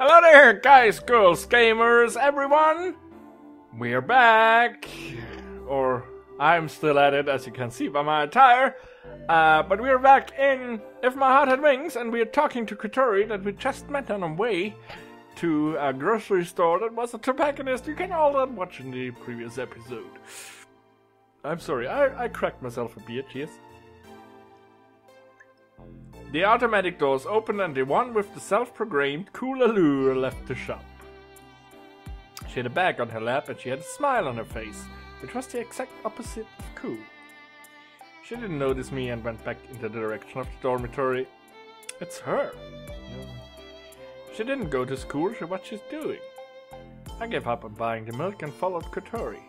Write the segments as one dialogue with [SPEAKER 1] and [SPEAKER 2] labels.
[SPEAKER 1] Hello there, guys, girls, gamers, everyone! We're back! Or, I'm still at it, as you can see by my attire. But we're back in If My Heart Had Wings, and we're talking to Kotori that we just met on our way to a grocery store that was a tobacconist. You can all that watch in the previous episode. I'm sorry, I cracked myself a beer, cheers. The automatic doors opened and the one with the self-proclaimed cool allure left the shop. She had a bag on her lap and she had a smile on her face, which was the exact opposite of cool. She didn't notice me and went back in the direction of the dormitory. It's her. She didn't go to school, so what she's doing. I gave up on buying the milk and followed Kotori.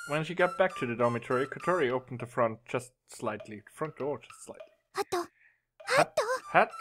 [SPEAKER 1] When she got back to the dormitory, Kotori opened the front just slightly. The front door just slightly. Hat.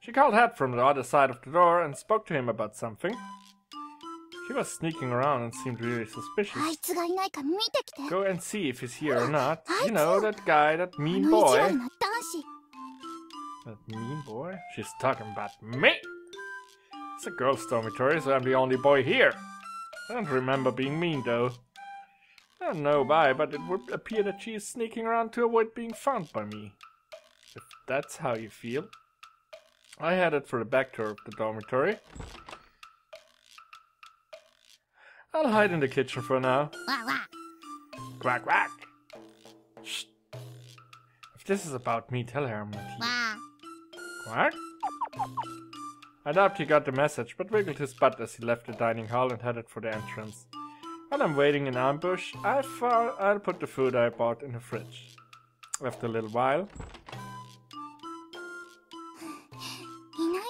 [SPEAKER 1] She called Hat from the other side of the door and spoke to him about something. He was sneaking around and seemed really suspicious. Go and see if he's here or not. You know, that guy, that mean boy. That mean boy? She's talking about me! It's a girl's dormitory, so I'm the only boy here. I don't remember being mean, though. I don't know why, but it would appear that she is sneaking around to avoid being found by me. If that's how you feel. I headed for the back door of the dormitory. I'll hide in the kitchen for now. Quack, quack. Shh. If this is about me, tell her I'm not here. Quack? I doubt he got the message, but wiggled his butt as he left the dining hall and headed for the entrance. While I'm waiting in ambush, I'll put the food I bought in the fridge. After a little while...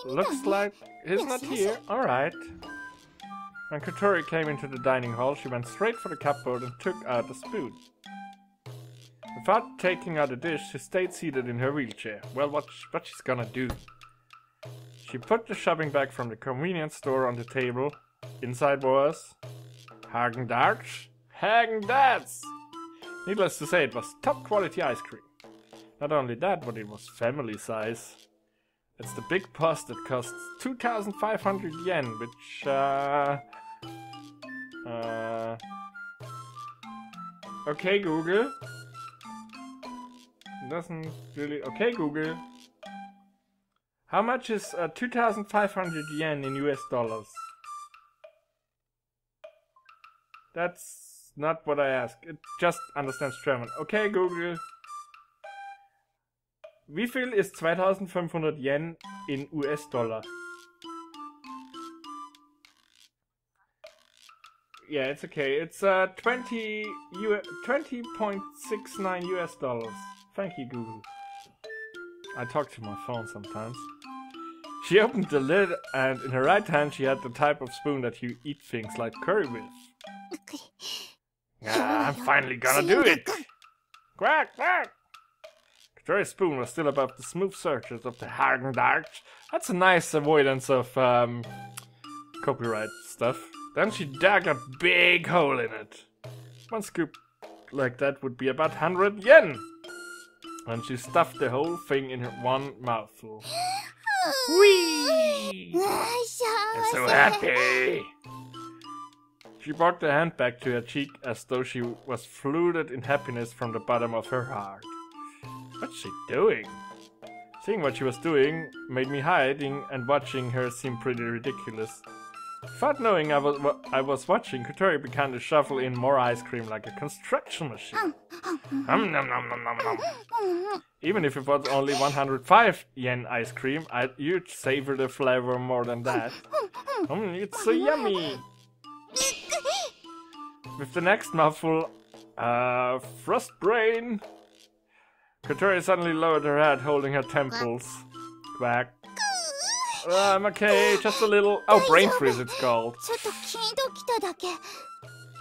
[SPEAKER 1] Looks like he's not here. Alright. When Kotori came into the dining hall, she went straight for the cupboard and took out a spoon. Without taking out a dish, she stayed seated in her wheelchair. Well, what she's gonna do? She put the shopping bag from the convenience store on the table. Inside was... Häagen-Dazs? Häagen-Dazs! Needless to say, it was top quality ice cream. Not only that, but it was family size. It's the big boss that costs 2,500 yen, which, okay, Google. Doesn't really... Okay, Google. How much is 2,500 yen in US dollars? That's not what I asked. It just understands German. Okay, Google. Wie viel ist 2,500 Yen in US Dollar? Yeah, it's okay. It's 20.69 US dollars. Thank you, Google. I talk to my phone sometimes. She opened the lid, and in her right hand she had the type of spoon that you eat things like curry with. I'm finally gonna do it! Quack, quack! Kotori's spoon was still above the smooth surface of the Häagen-Dazs. That's a nice avoidance of copyright stuff. Then she dug a big hole in it. One scoop like that would be about 100 yen! And she stuffed the whole thing in her one mouthful. Whee! I'm so happy! She brought the hand back to her cheek as though she was flooded in happiness from the bottom of her heart. What's she doing? Seeing what she was doing made me hiding and watching her seem pretty ridiculous. Without knowing I was watching, Kotori began to shovel in more ice cream like a construction machine. Nom, nom, nom, nom, nom, nom. Even if it was only 105 yen ice cream, you'd savor the flavor more than that. It's so yummy! With the next mouthful, frost brain! Kotori suddenly lowered her head, holding her temples. Quack. I'm okay, just a little... Oh, brain freeze it's called.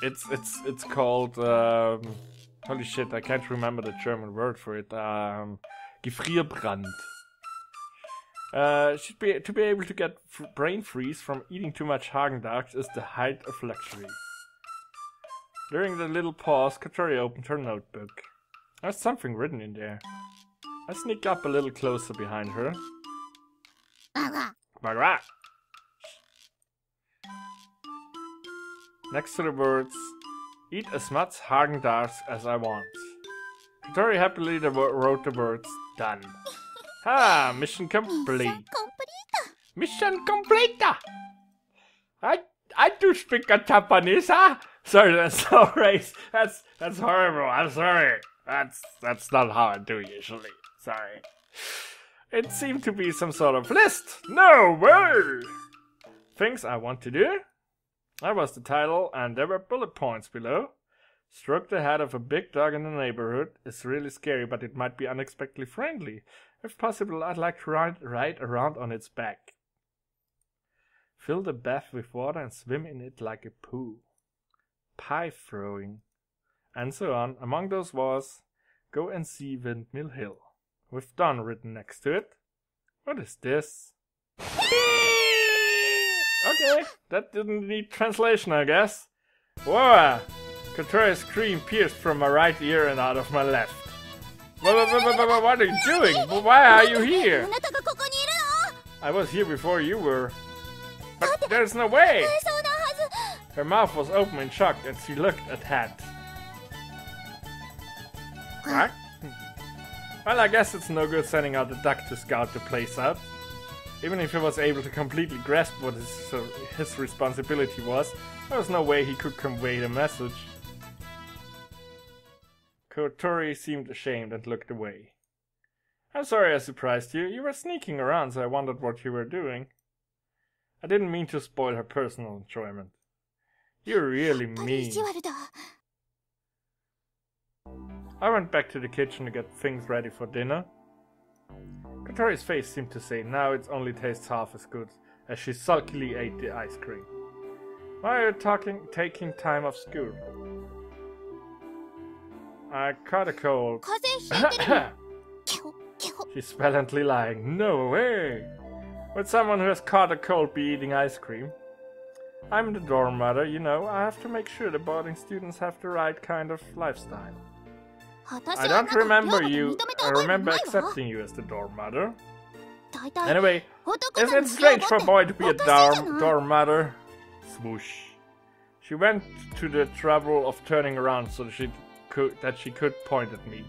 [SPEAKER 1] It's called... holy shit, I can't remember the German word for it. Gefrierbrand. To be able to get brain freeze from eating too much Häagen-Dazs is the height of luxury. During the little pause, Kotori opened her notebook. There's something written in there. I sneak up a little closer behind her. Bagra. Next to the words, eat as much Häagen-Dazs as I want. Kotori happily wrote the words, done. Ah, mission complete. Mission complete! I do speak a Japanese, huh? Sorry, that's so racist. That's horrible. I'm sorry. That's not how I do usually. Sorry. It seemed to be some sort of list. No way! Things I want to do? That was the title, and there were bullet points below. Stroke the head of a big dog in the neighborhood. It's really scary, but it might be unexpectedly friendly. If possible, I'd like to ride around on its back. Fill the bath with water and swim in it like a pool. Pie throwing. And so on. Among those was, go and see Windmill Hill. With Don written next to it. What is this? Okay, that didn't need translation, I guess. Whoa! Kotori's scream pierced from my right ear and out of my left. What are you doing? Why are you here? I was here before you were. But there's no way! Her mouth was open in shock and she looked at Hat. What? Well, I guess it's no good sending out a duck to scout the place out. Even if he was able to completely grasp what his responsibility was, there was no way he could convey the message. Kotori seemed ashamed and looked away. I'm sorry I surprised you. You were sneaking around, so I wondered what you were doing. I didn't mean to spoil her personal enjoyment. You're really mean. I went back to the kitchen to get things ready for dinner. Kotori's face seemed to say, now it only tastes half as good, as she sulkily ate the ice cream. Why are you taking time off school? I caught a cold. She's valiantly lying. No way! Would someone who has caught a cold be eating ice cream? I'm the dorm mother, you know. I have to make sure the boarding students have the right kind of lifestyle. I don't remember you. I remember accepting you as the dorm mother. Anyway, isn't it strange for a boy to be a dorm mother? Swoosh. She went to the trouble of turning around so that she could point at me.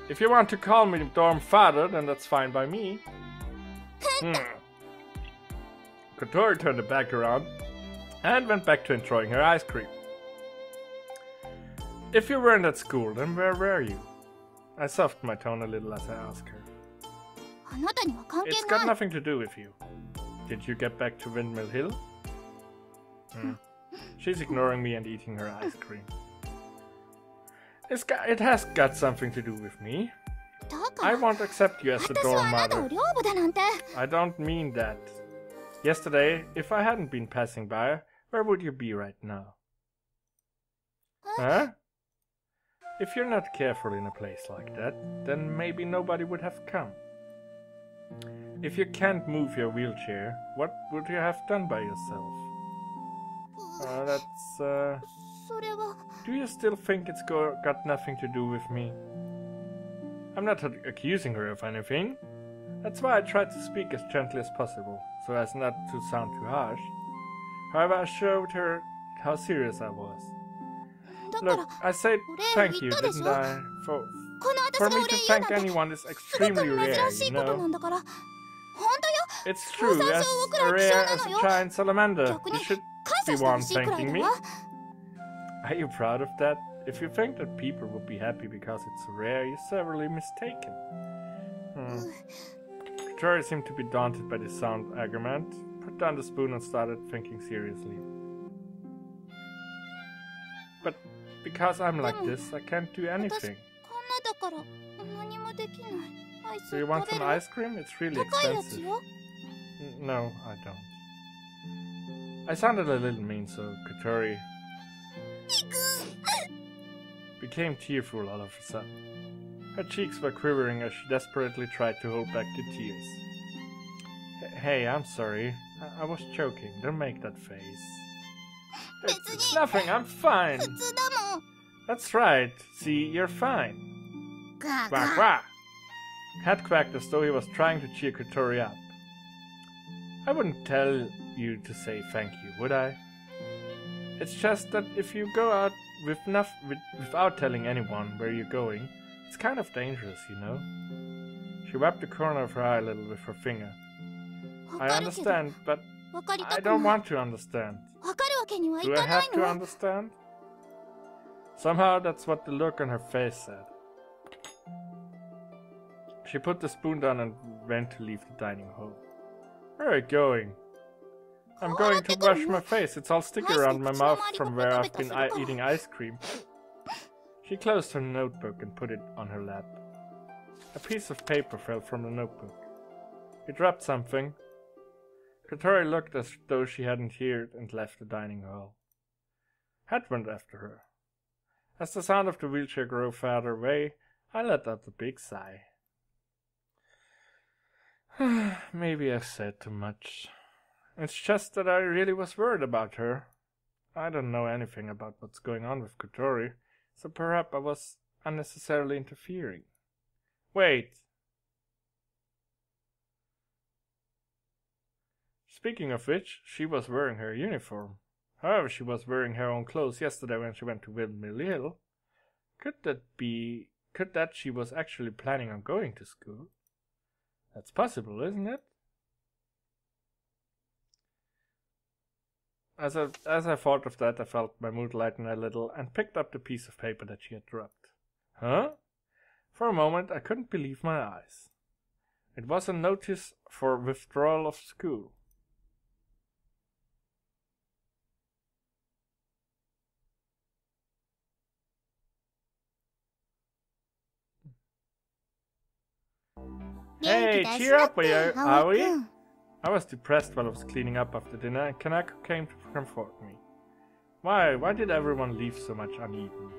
[SPEAKER 1] If you want to call me dorm father, then that's fine by me. Kotori turned her back around and went back to enjoying her ice cream. If you weren't at school, then where were you? I softened my tone a little as I asked her. It's got nothing to do with you. Did you get back to Windmill Hill? She's ignoring me and eating her ice cream. It has got something to do with me. I won't accept you as the dorm mother. I don't mean that. Yesterday, if I hadn't been passing by, where would you be right now? Huh? If you're not careful in a place like that, then maybe nobody would have come. If you can't move your wheelchair, what would you have done by yourself? Do you still think it's got nothing to do with me? I'm not accusing her of anything. That's why I tried to speak as gently as possible, so as not to sound too harsh. However, I showed her how serious I was. Look, I said thank you, didn't I? For me to thank anyone is extremely rare, you know? It's true, as rare as a giant salamander. You should be one thanking me. Are you proud of that? If you think that people would be happy because it's rare, you're severely mistaken. Kotori seemed to be daunted by this sound argument, put down the spoon and started thinking seriously. But because I'm like this, I can't do anything. Do you want some ice cream? It's really expensive. No, I don't. I sounded a little mean, so Kotori became tearful all of a sudden. Her cheeks were quivering as she desperately tried to hold back the tears. Hey, I'm sorry. I was joking. Don't make that face. It's nothing. I'm fine. That's right. See, you're fine. Quack, quack. Hat quacked as though he was trying to cheer Kotori up. I wouldn't tell you to say thank you, would I? It's just that if you go out without telling anyone where you're going, it's kind of dangerous, you know? She wiped the corner of her eye a little with her finger. I understand, but I don't want to understand. Do I have to understand? Somehow that's what the look on her face said. She put the spoon down and went to leave the dining hall. Where are you going? I'm going to wash my face. It's all sticky around my mouth from where I've been eating ice cream. She closed her notebook and put it on her lap. A piece of paper fell from the notebook. It dropped something. Kotori looked as though she hadn't heard and left the dining hall. Hat went after her. As the sound of the wheelchair grew farther away, I let out a big sigh. Maybe I've said too much. It's just that I really was worried about her. I don't know anything about what's going on with Kotori, so perhaps I was unnecessarily interfering. Wait! Speaking of which, she was wearing her uniform. However, she was wearing her own clothes yesterday when she went to Windmill Hill. Could that she was actually planning on going to school? That's possible, isn't it? As I thought of that, I felt my mood lighten a little and picked up the piece of paper that she had dropped. Huh? For a moment, I couldn't believe my eyes. It was a notice for withdrawal of school. Hey, cheer up, Aoi! I was depressed while I was cleaning up after dinner, and Kanako came to comfort me. Why did everyone leave so much uneaten?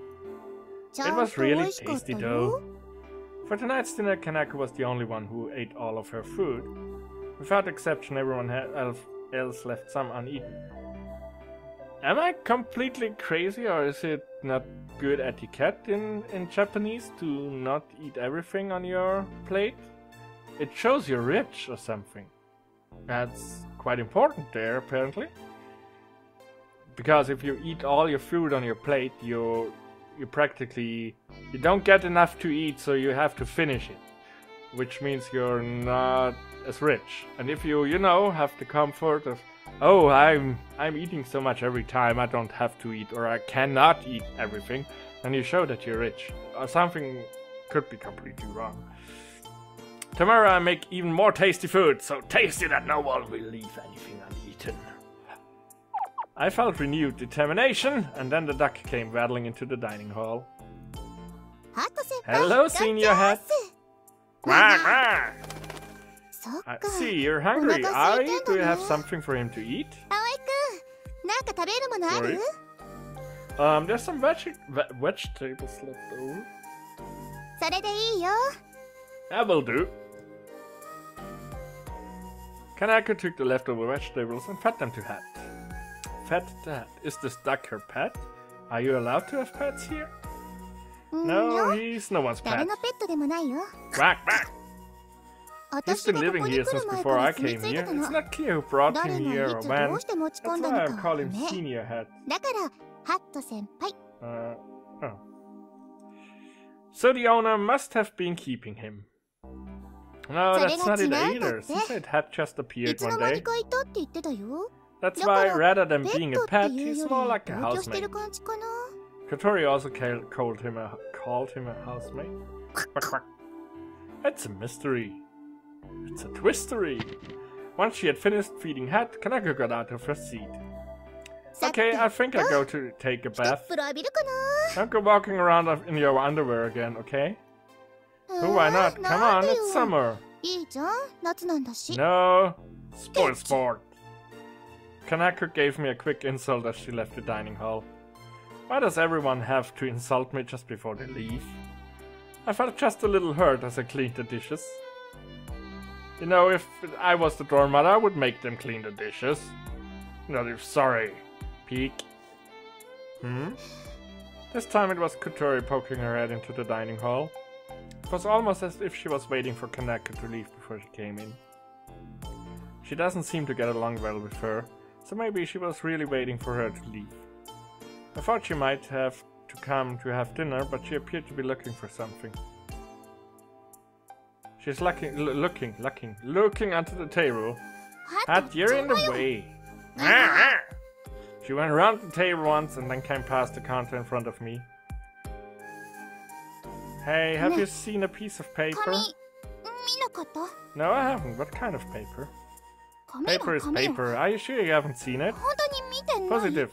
[SPEAKER 1] It was really tasty though. For tonight's dinner, Kanako was the only one who ate all of her food. Without exception, everyone else left some uneaten. Am I completely crazy, or is it not good etiquette in Japanese to not eat everything on your plate? It shows you're rich or something. That's quite important there, apparently. Because if you eat all your food on your plate, you don't get enough to eat, so you have to finish it. Which means you're not as rich. And if you have the comfort of, oh, I'm eating so much every time, I don't have to eat, or I cannot eat everything, then you show that you're rich. Or something could be completely wrong. Tomorrow I make even more tasty food, so tasty that no one will leave anything uneaten. I felt renewed determination, and then the duck came waddling into the dining hall. Hello, Senior Hat! Quack, quack! I see you're hungry, Aoi. Do you have something for him to eat? Sorry. There's some vegetables left over. That will do. Kanako took the leftover vegetables and fed them to Hat. Fed the Hat. Is this duck her pet? Are you allowed to have pets here? No, he's no one's pet. Quack, quack! He's been living here since before I came here. It's not clear who brought him here or when. That's why I call him Senior Hat. Oh. So the owner must have been keeping him. No, that's not it either. She said Hat just appeared one day. That's why, rather than being a pet, he's more like a housemate. Kotori also called him a housemate. Quack, quack. It's a mystery. It's a twistery. Once she had finished feeding Hat, Kanako got out of her seat. Okay, I think I'll go to take a bath. Don't go walking around in your underwear again, okay? Oh, why not? Come on, it's summer. No, spoil sport. Kanako gave me a quick insult as she left the dining hall. Why does everyone have to insult me just before they leave? I felt just a little hurt as I cleaned the dishes. You know, if I was the doormat, I would make them clean the dishes. No, sorry. Peek. This time it was Kotori poking her head into the dining hall. was almost as if she was waiting for Kaneko to leave before she came in. She doesn't seem to get along well with her, so maybe she was really waiting for her to leave. I thought she might have to come to have dinner, but she appeared to be looking for something. She's looking under the table. Hat, you're in the way. She went around the table once and then came past the counter in front of me. Hey, have you seen a piece of paper? No, I haven't. What kind of paper? Paper is paper. Are you sure you haven't seen it? Positive.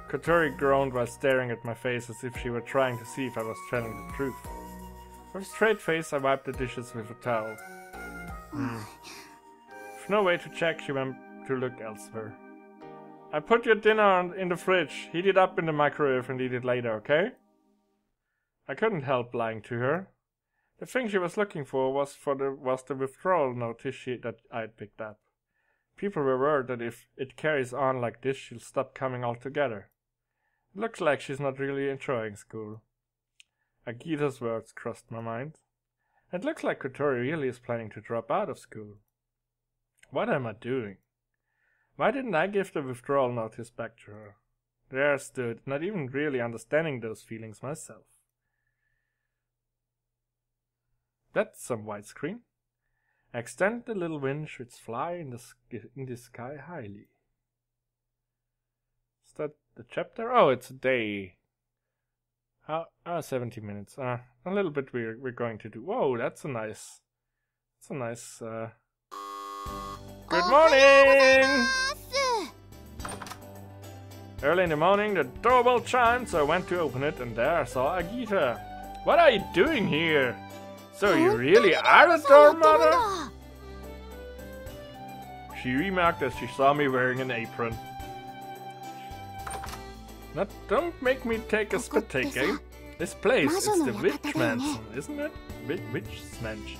[SPEAKER 1] Kotori groaned while staring at my face as if she were trying to see if I was telling the truth. With a straight face, I wiped the dishes with a towel. With no way to check, she went to look elsewhere. I put your dinner in the fridge. Heat it up in the microwave and eat it later, okay? I couldn't help lying to her. The thing she was looking for was the withdrawal notice that I'd picked up. People were worried that if it carries on like this, she'll stop coming altogether. It looks like she's not really enjoying school. Agita's words crossed my mind. It looks like Kotori really is planning to drop out of school. What am I doing? Why didn't I give the withdrawal notice back to her? There I stood, not even really understanding those feelings myself. That's some widescreen. Extend the little wing should fly in the sky highly. Is that the chapter? Oh, it's a day. 70 minutes. A little bit we're going to do. Whoa, that's a nice. Good morning! Early in the morning, the doorbell chimed, so I went to open it, and there I saw Agita. What are you doing here? So you really are a dorm mother? She remarked as she saw me wearing an apron. Don't make me take a spit take, eh? This place is the Witch Mansion, isn't it? Witch's Mansion.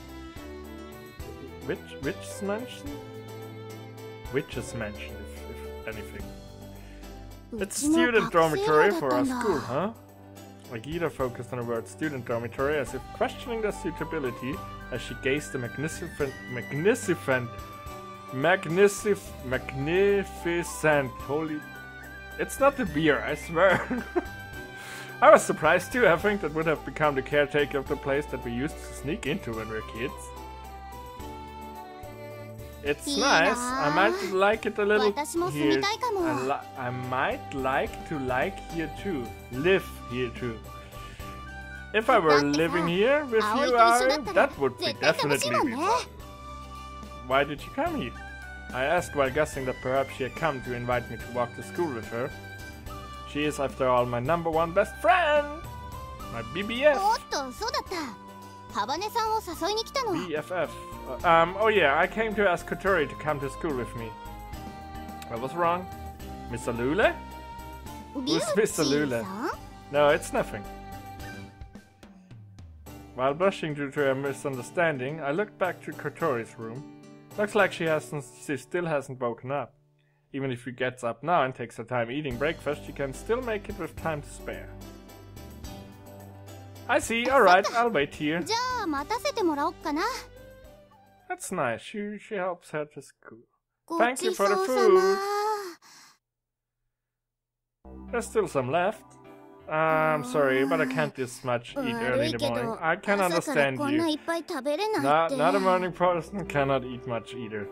[SPEAKER 1] Witch's Mansion? Witch's Mansion, if anything. It's student dormitory for our school, huh? Agita focused on the word student dormitory as if questioning their suitability as she gazed the magnificent, holy... It's not the beer, I swear. I was surprised too. I think that would have become the caretaker of the place that we used to sneak into when we were kids. It's nice. I might like it a little here. I might like to here too. Live here too. If I were living here with you, Aoi, that would be definitely be fun. Why did you come here? I asked while guessing that perhaps she had come to invite me to walk to school with her. She is, after all, my #1 best friend! My BBF! BFF. Oh yeah, I came to ask Kotori to come to school with me. I was wrong. Miss Alule? Who's Miss Alule? No, it's nothing. While blushing due to a misunderstanding, I looked back to Kotori's room. Looks like she still hasn't woken up. Even if she gets up now and takes her time eating breakfast, she can still make it with time to spare. I see, alright, I'll wait here. That's nice, she helps her to school. Thank you for the food. There's still some left. I'm sorry, but I can't this much eat early in the morning. I can understand you. Not a morning person, cannot eat much either.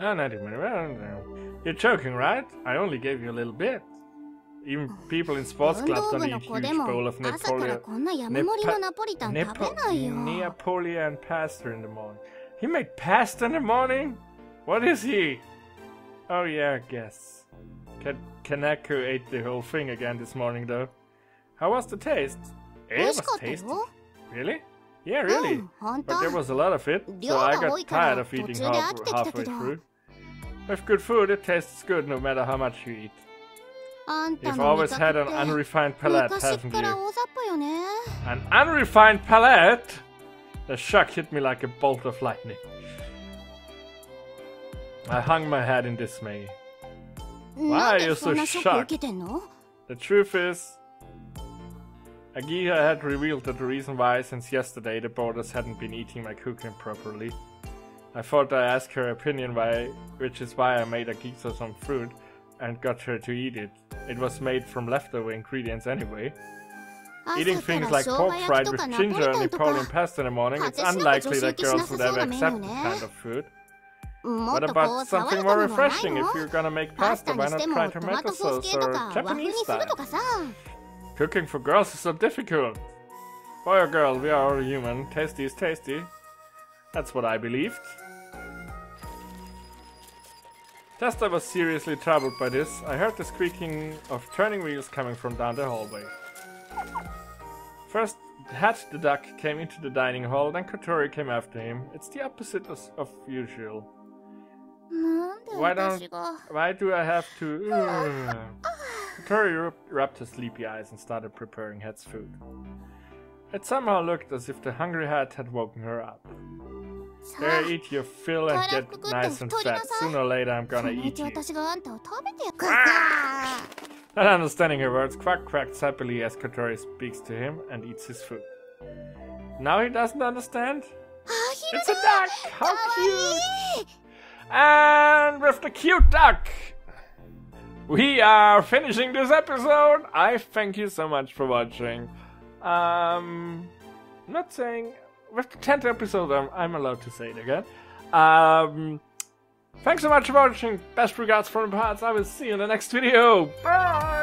[SPEAKER 1] You're joking, right? I only gave you a little bit. Even people in sports clubs don't eat huge bowl of Neapolitan pasta in the morning. He made pasta in the morning? What is he? Oh yeah, I guess. Kaneko ate the whole thing again this morning though. How was the taste? It was tasty. Really? Yeah, really. But there was a lot of it, so I got tired of eating halfway through. With good food, it tastes good no matter how much you eat. You've always had an unrefined palate, haven't you? An unrefined palate? The shock hit me like a bolt of lightning. I hung my head in dismay. Why are you so shocked? The truth is, Agiha had revealed that the reason why, since yesterday, the boarders hadn't been eating my cooking properly. I thought I'd ask her opinion which is why I made Agiha some fruit and got her to eat it. It was made from leftover ingredients anyway. Eating things like pork fried with ginger and Napoleon pasta in the morning, it's unlikely that girls would ever accept that kind of food. What about something more refreshing? If you're gonna make pasta, why not try tomato sauce or Japanese style? Cooking for girls is so difficult. Boy or girl, we are all human. Tasty is tasty. That's what I believed. Just I was seriously troubled by this. I heard the squeaking of turning wheels coming from down the hallway. First, Hat the duck came into the dining hall, then Kotori came after him. It's the opposite of usual. Why do I have to... Kotori rubbed his sleepy eyes and started preparing Hat's food. It somehow looked as if the hungry Hat had woken her up. There, eat your fill and get nice and fat. Sooner or later I'm gonna eat you. Not understanding her words, Quack quacks happily as Kotori speaks to him and eats his food. Now he doesn't understand? It's a duck! How cute! And with the cute duck, we are finishing this episode. I thank you so much for watching. Not saying... With the 10th episode, I'm allowed to say it again. Thanks so much for watching. Best regards from the parts. I will see you in the next video. Bye!